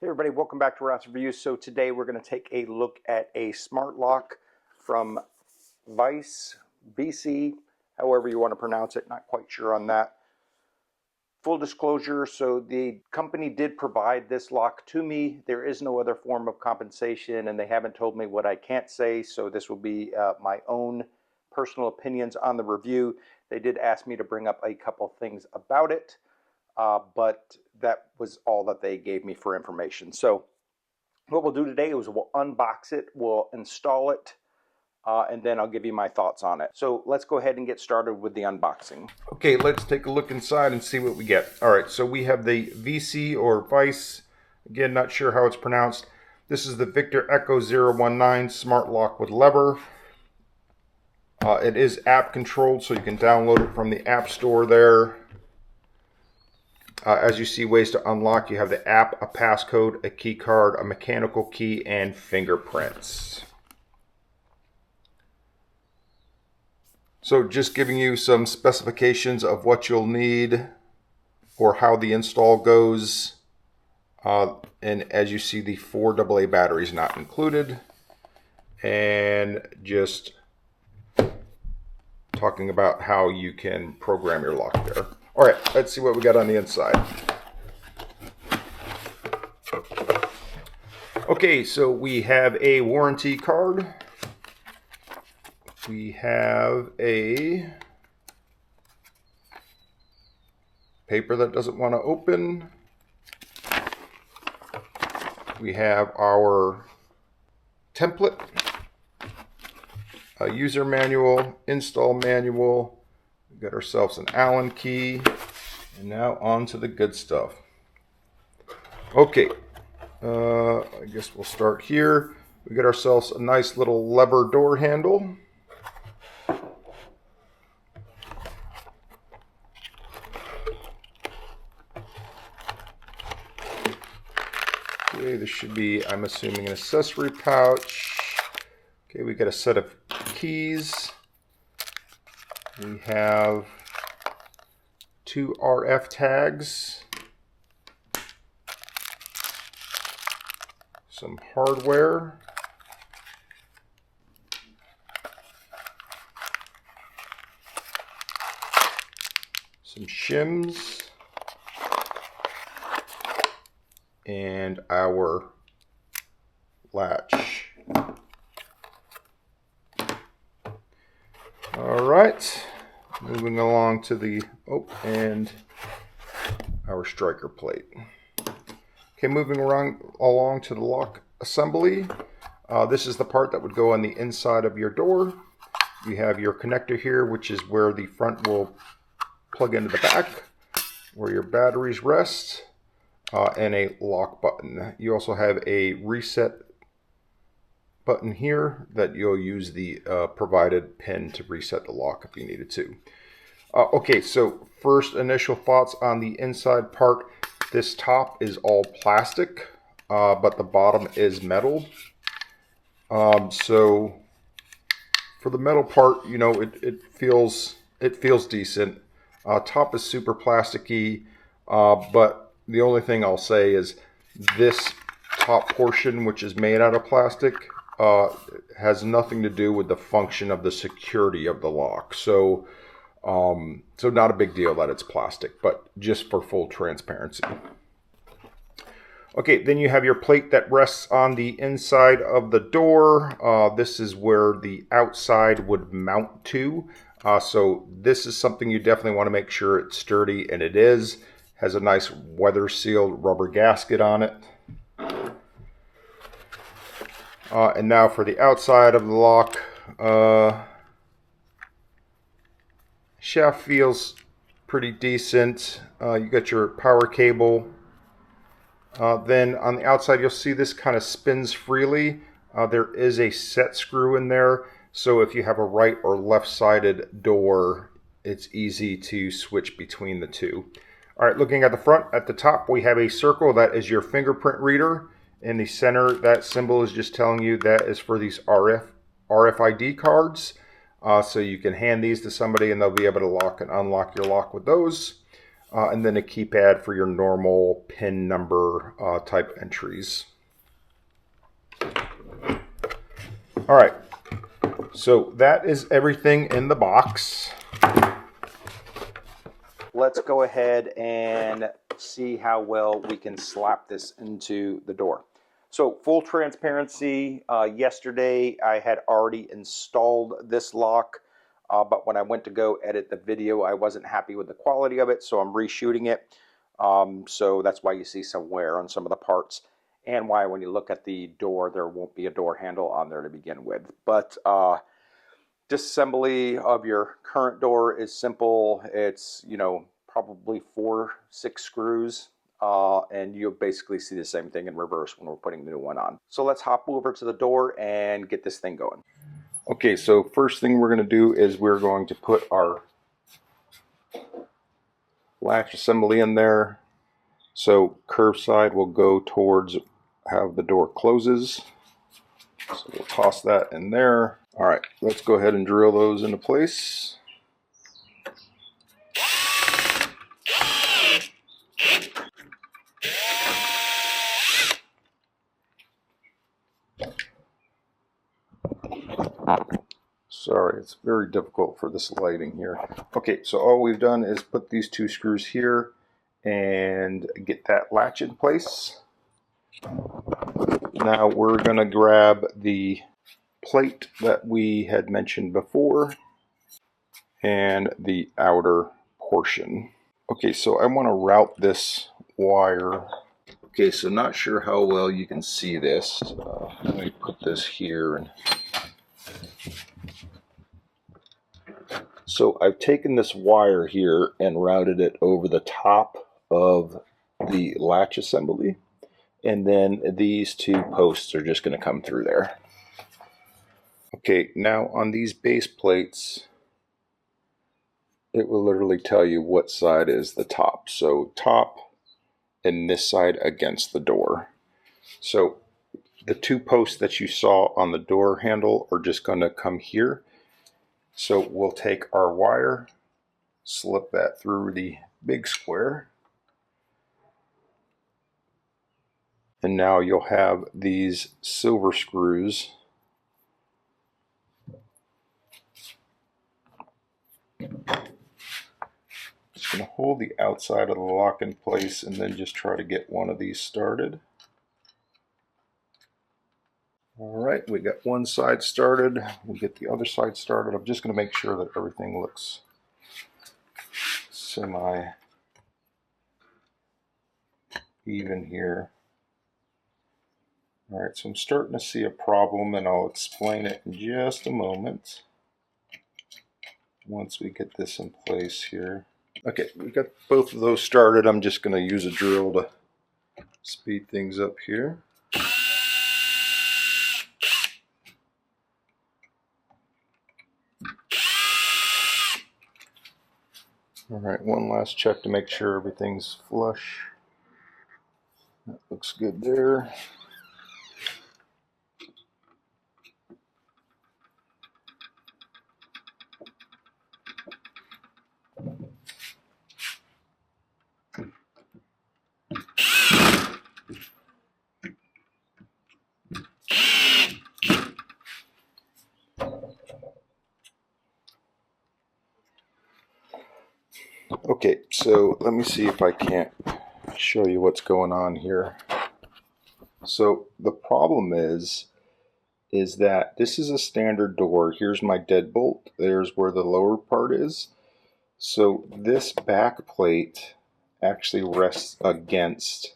Hey everybody, welcome back to Routes Reviews. So today we're going to take a look at a smart lock from Veise, however you want to pronounce it, not quite sure on that. Full disclosure, so the company did provide this lock to me. There is no other form of compensation and they haven't told me what I can't say, so this will be my own personal opinions on the review. They did ask me to bring up a couple things about it. But that was all that they gave me for information. So what we'll do today is we'll unbox it, we'll install it, and then I'll give you my thoughts on it. So let's go ahead and get started with the unboxing. Okay, let's take a look inside and see what we get. All right, so we have the VC or Veise. Again, not sure how it's pronounced. This is the Victor Echo 019 smart lock with lever. It is app controlled, so you can download it from the App Store there. As you see, ways to unlock, you have the app, a passcode, a key card, a mechanical key, and fingerprints. So just giving you some specifications of what you'll need or how the install goes. And as you see, the 4 AA batteries not included. And just talking about how you can program your lock there. All right, let's see what we got on the inside. Okay, so we have a warranty card. We have a paper that doesn't want to open. We have our template, a user manual, install manual. We got ourselves an Allen key, and now on to the good stuff. Okay, I guess we'll start here. We got ourselves a nice little lever door handle. Okay, this should be, I'm assuming, an accessory pouch. Okay, we got a set of keys. We have 2 RF tags, some hardware, some shims, and our latch. All right, moving along to the, and our striker plate. Okay, moving along to the lock assembly. This is the part that would go on the inside of your door. You have your connector here, which is where the front will plug into the back, where your batteries rest, and a lock button. You also have a reset button here that you'll use the provided pin to reset the lock if you needed to. Okay, so first initial thoughts on the inside part. This top is all plastic, but the bottom is metal. So for the metal part, you know, it feels decent. Top is super plasticky, but the only thing I'll say is this top portion, which is made out of plastic, has nothing to do with the function of the security of the lock. So not a big deal that it's plastic, but just for full transparency. Okay, then you have your plate that rests on the inside of the door. This is where the outside would mount to. So this is something you definitely want to make sure it's sturdy, and it is. Has a nice weather sealed rubber gasket on it. And now for the outside of the lock. Shaft feels pretty decent. You got your power cable. Then on the outside you'll see this kind of spins freely. There is a set screw in there, so if you have a right or left sided door, it's easy to switch between the two. Alright, looking at the front, at the top we have a circle that is your fingerprint reader. In the center, that symbol is just telling you that is for these RFID cards. So you can hand these to somebody and they'll be able to lock and unlock your lock with those. and then a keypad for your normal pin number type entries. All right, so that is everything in the box. Let's go ahead and see how well we can slap this into the door. So full transparency, yesterday I had already installed this lock, but when I went to go edit the video, I wasn't happy with the quality of it, so I'm reshooting it. So that's why you see some wear on some of the parts, and why when you look at the door, there won't be a door handle on there to begin with. But disassembly of your current door is simple. It's, you know, probably 4-6 screws, and you'll basically see the same thing in reverse when we're putting the new one on. So let's hop over to the door and get this thing going. Okay, so first thing we're going to do is we're going to put our latch assembly in there. So curved side will go towards how the door closes. So we'll toss that in there. All right, let's go ahead and drill those into place. Sorry, it's very difficult for this lighting here. Okay, so all we've done is put these 2 screws here and get that latch in place. Now we're going to grab the plate that we had mentioned before and the outer portion. Okay, so I want to route this wire. Okay, so not sure how well you can see this. Let me put this here. So I've taken this wire here and routed it over the top of the latch assembly, and then these 2 posts are just going to come through there. Okay, now on these base plates, it will literally tell you what side is the top. So top and this side against the door. So the 2 posts that you saw on the door handle are just going to come here. So we'll take our wire, slip that through the big square, and now you'll have these silver screws just going to hold the outside of the lock in place, and then just try to get one of these started. Alright, we got one side started. We'll get the other side started. I'm just going to make sure that everything looks semi even here. Alright, so I'm starting to see a problem, and I'll explain it in just a moment once we get this in place here. Okay, we got both of those started. I'm just going to use a drill to speed things up here. Alright, one last check to make sure everything's flush. That looks good there. Okay, so let me see if I can't show you what's going on here. So the problem is that this is a standard door. Here's my deadbolt. There's where the lower part is. So this back plate actually rests against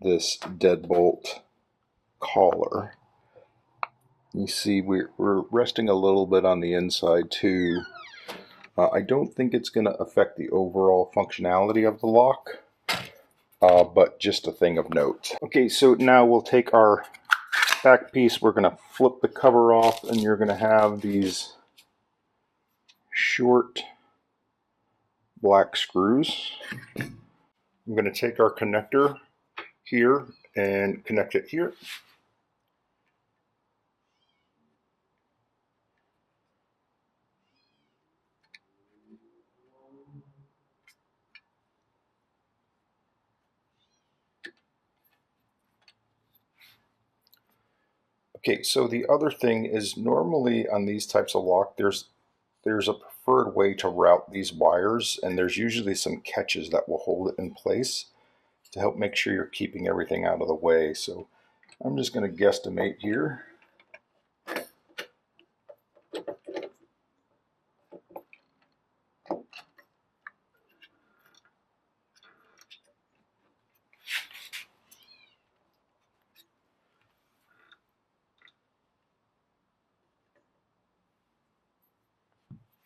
this deadbolt collar. You see we're resting a little bit on the inside too. I don't think it's going to affect the overall functionality of the lock, but just a thing of note. Okay, so now we'll take our back piece, we're going to flip the cover off, and you're going to have these short black screws. I'm going to take our connector here and connect it here. Okay, so the other thing is normally on these types of lock, there's a preferred way to route these wires, and there's usually some catches that will hold it in place to help make sure you're keeping everything out of the way. So I'm just going to guesstimate here.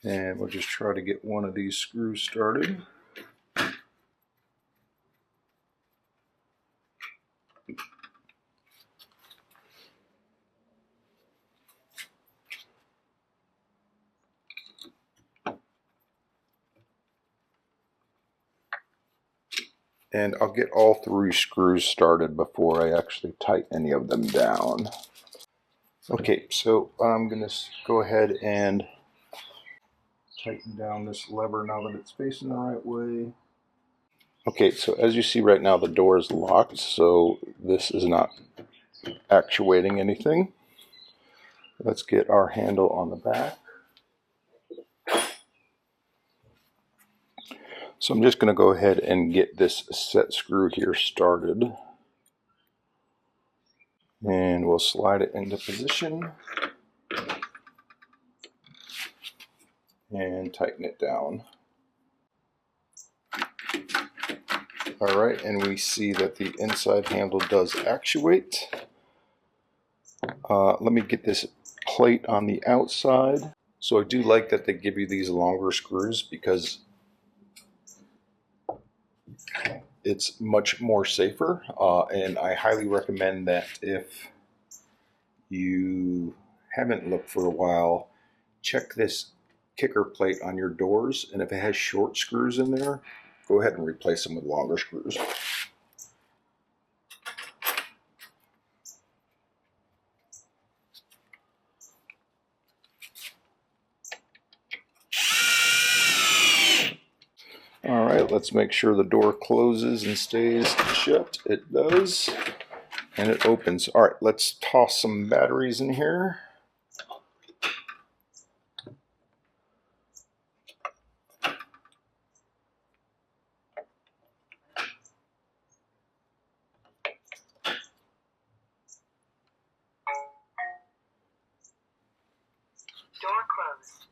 And we'll just try to get one of these screws started. And I'll get all 3 screws started before I actually tighten any of them down. Okay, so I'm going to go ahead and tighten down this lever now that it's facing the right way. Okay, so as you see right now, the door is locked, so this is not actuating anything. Let's get our handle on the back. So I'm just going to go ahead and get this set screw here started. And we'll slide it into position and tighten it down. Alright, and we see that the inside handle does actuate. Let me get this plate on the outside. So I do like that they give you these longer screws because it's much more safer, and I highly recommend that if you haven't looked for a while, check this kicker plate on your doors, and if it has short screws in there, go ahead and replace them with longer screws. Alright, let's make sure the door closes and stays shut. It does. And it opens. Alright, let's toss some batteries in here. Door closed.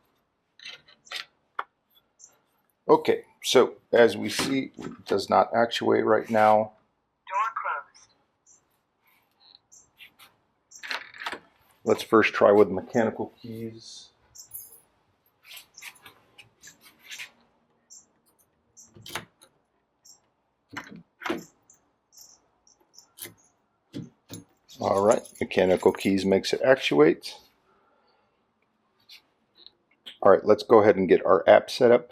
Okay, so as we see, it does not actuate right now. Door closed. Let's first try with mechanical keys. Alright, mechanical keys makes it actuate. Alright, let's go ahead and get our app set up.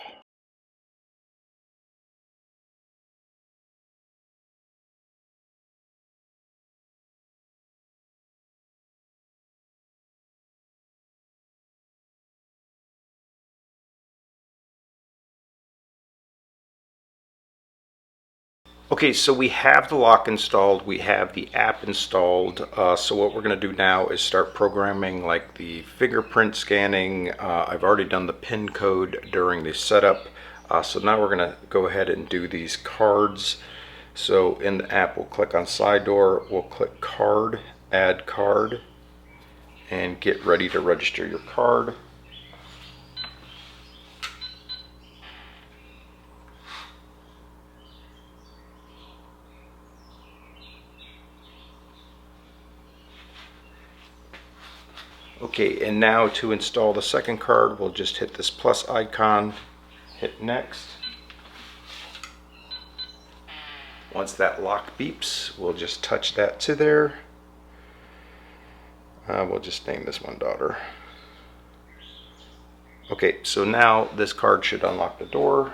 Okay, so we have the lock installed, we have the app installed, so what we're going to do now is start programming like the fingerprint scanning. I've already done the PIN code during the setup, so now we're going to go ahead and do these cards. So in the app we'll click on side door, we'll click card, add card, and get ready to register your card. Okay, and now to install the second card, we'll just hit this plus icon, hit next. Once that lock beeps, we'll just touch that to there. We'll just name this one daughter. Okay, so now this card should unlock the door.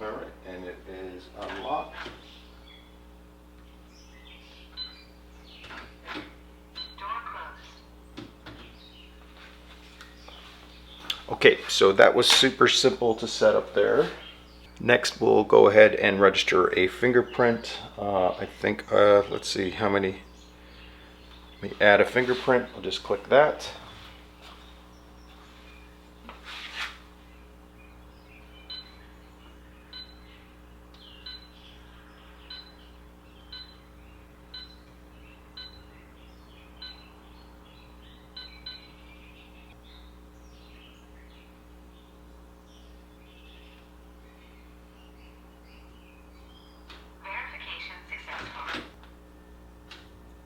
Alright, and it is unlocked. Okay, so that was super simple to set up there. Next, we'll go ahead and register a fingerprint. I think, let's see how many. Let me add a fingerprint. I'll just click that. Verification successful.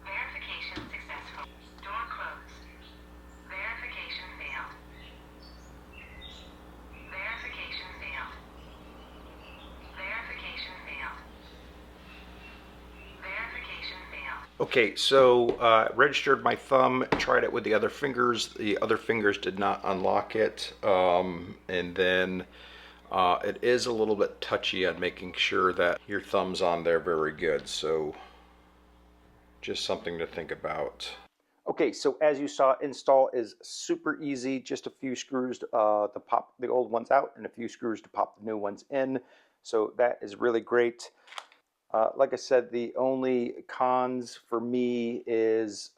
Verification successful. Door closed. Verification failed. Verification failed. Verification failed. Verification failed. Okay, so registered my thumb, tried it with the other fingers. The other fingers did not unlock it. And then it is a little bit touchy on making sure that your thumb's on there very good. So just something to think about. Okay, so as you saw, install is super easy. Just a few screws to pop the old ones out and a few screws to pop the new ones in. So that is really great. Like I said, the only cons for me is,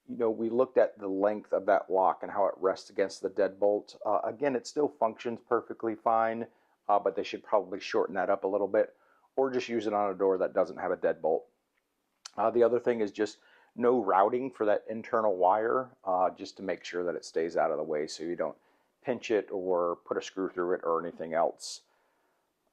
we looked at the length of that lock and how it rests against the deadbolt. Again, it still functions perfectly fine, but they should probably shorten that up a little bit or just use it on a door that doesn't have a deadbolt. The other thing is just no routing for that internal wire, just to make sure that it stays out of the way so you don't pinch it or put a screw through it or anything else.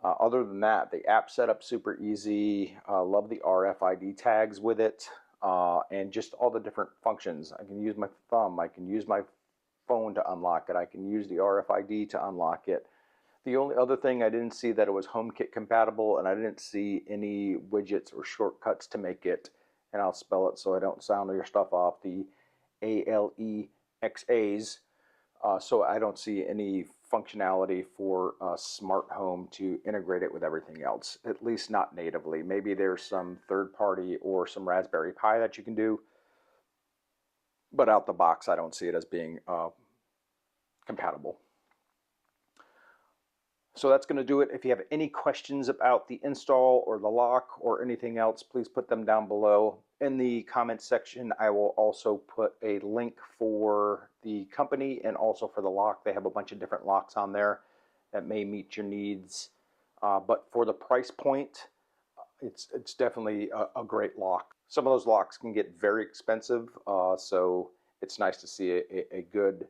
Other than that, the app setup super easy. Love the RFID tags with it, and just all the different functions. I can use my thumb. I can use my phone to unlock it. I can use the RFID to unlock it. The only other thing, I didn't see that it was HomeKit compatible, and I didn't see any widgets or shortcuts to make it, and I'll spell it so I don't sound your stuff off, the ALEXAs. So I don't see any functionality for smart home to integrate it with everything else, at least not natively. Maybe there's some third party or some Raspberry Pi that you can do, but out the box I don't see it as being compatible. So that's going to do it. If you have any questions about the install or the lock or anything else, please put them down below. In the comment section, I will also put a link for the company and also for the lock. They have a bunch of different locks on there that may meet your needs. But for the price point, it's definitely a great lock. Some of those locks can get very expensive, so it's nice to see a good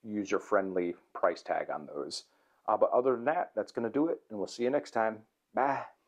user-friendly price tag on those. But other than that, that's going to do it, and we'll see you next time. Bye.